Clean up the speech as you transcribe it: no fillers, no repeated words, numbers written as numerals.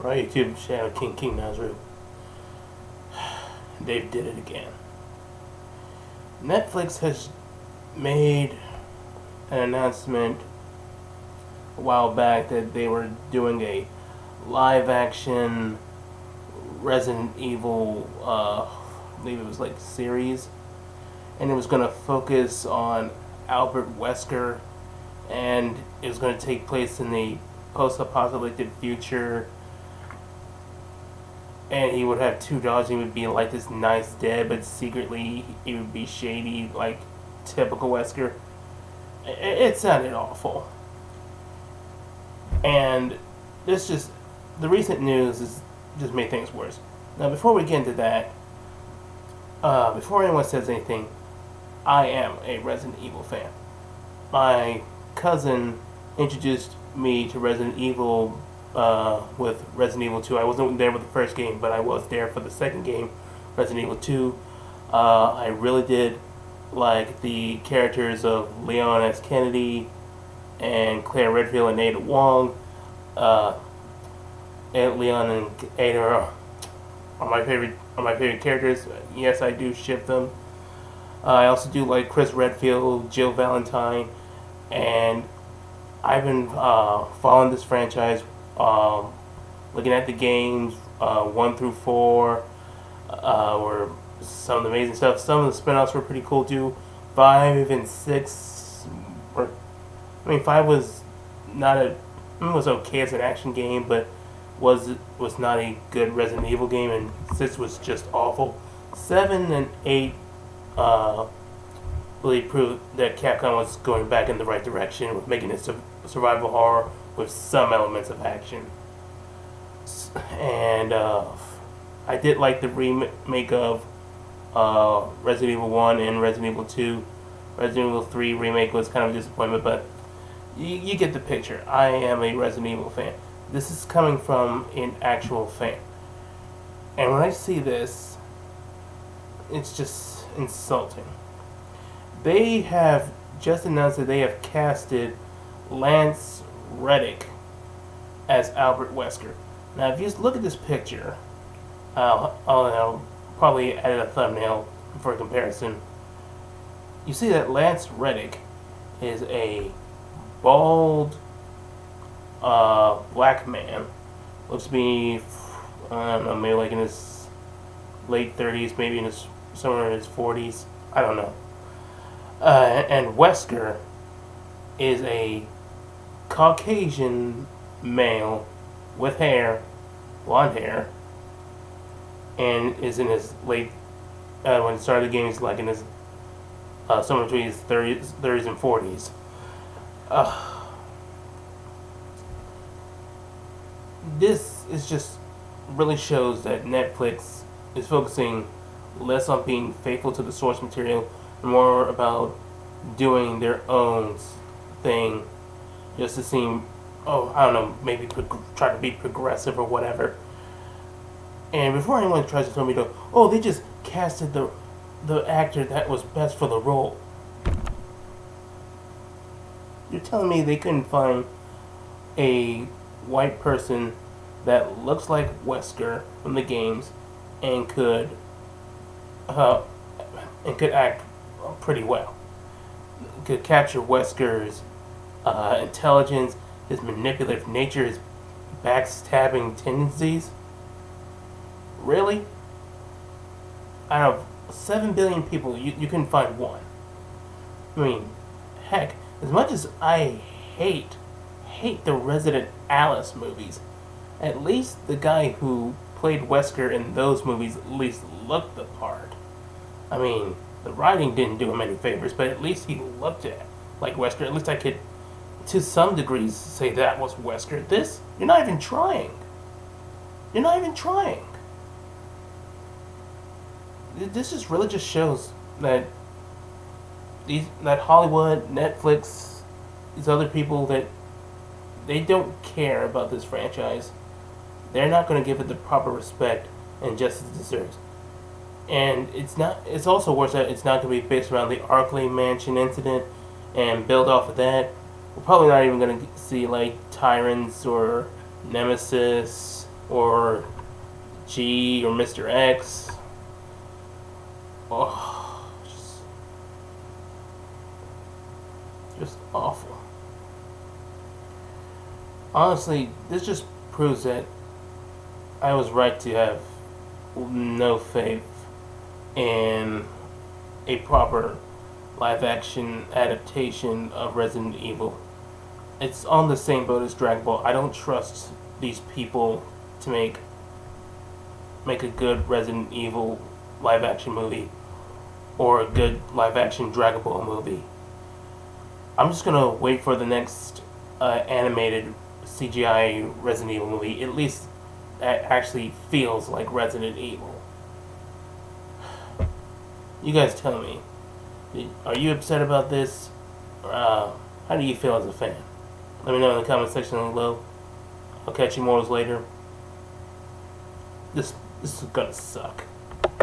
Right, YouTube Shadow King Nazru. They did it again. Netflix has made an announcement a while back that they were doing a live action Resident Evil, I believe it was like series, and it was going to focus on Albert Wesker, and it was going to take place in the post-apocalyptic future, and he would have two daughters. He would be like this nice dad, but secretly he would be shady, like typical Wesker. It sounded awful. And this just, the recent news is just made things worse. Now, before we get into that, before anyone says anything, I am a Resident Evil fan. My cousin introduced me to Resident Evil with Resident Evil 2. I wasn't there with the first game, but I was there for the second game, Resident Evil 2. I really did like the characters of Leon S. Kennedy and Claire Redfield and Ada Wong. And Leon and Ada are my favorite characters. Yes, I do ship them. I also do like Chris Redfield, Jill Valentine, and I've been following this franchise, looking at the games 1 through 4, were some of the amazing stuff. Some of the spin-offs were pretty cool too. 5 and 6 were, 5 was not a, it was okay as an action game, but was not a good Resident Evil game, and 6 was just awful. 7 and 8 really proved that Capcom was going back in the right direction with making it survival horror with some elements of action. And I did like the remake of Resident Evil 1 and Resident Evil 2. Resident Evil 3 remake was kind of a disappointment, but you get the picture. I am a Resident Evil fan. This is coming from an actual fan. And when I see this, it's just insulting. They have just announced that they have casted Lance Reddick as Albert Wesker. Now, if you just look at this picture, I'll probably add a thumbnail for comparison. You see that Lance Reddick is a bald black man. Looks to be, I don't know, maybe like in his late 30s, maybe in his somewhere in his 40s. I don't know. And Wesker is a Caucasian male with hair, blonde hair, and is in his late, when he started the game, he's like in his, somewhere between his 30s and 40s. This is just really shows that Netflix is focusing less on being faithful to the source material and more about doing their own thing just to seem, I don't know, maybe try to be progressive or whatever. And before anyone tries to tell me they just casted the actor that was best for the role. You're telling me they couldn't find a white person that looks like Wesker from the games and could act pretty well. Could capture Wesker's intelligence, his manipulative nature, his backstabbing tendencies. Really? Out of 7 billion people, you couldn't find one. I mean, heck, as much as I hate the Resident Alice movies, at least the guy who played Wesker in those movies at least looked the part. I mean, the writing didn't do him any favors, but at least he looked like Wesker. At least I could, to some degrees, say that was Wesker. This, you're not even trying. You're not even trying. This just really just shows that that Hollywood, Netflix, these other people, that they don't care about this franchise. They're not going to give it the proper respect and justice it deserves. And it's also worse that it's not going to be based around the Arklay Mansion incident and build off of that. We're probably not even going to see like Tyrants or Nemesis or G or Mr. X. Oh, just awful. Honestly, this just proves that I was right to have no faith in a proper live action adaptation of Resident Evil. It's on the same boat as Dragon Ball. I don't trust these people to make a good Resident Evil live action movie or a good live action Dragon Ball movie. I'm just gonna wait for the next animated CGI Resident Evil movie. At least that actually feels like Resident Evil. You guys tell me. Are you upset about this? How do you feel as a fan? Let me know in the comment section below. I'll catch you more later. This is gonna suck.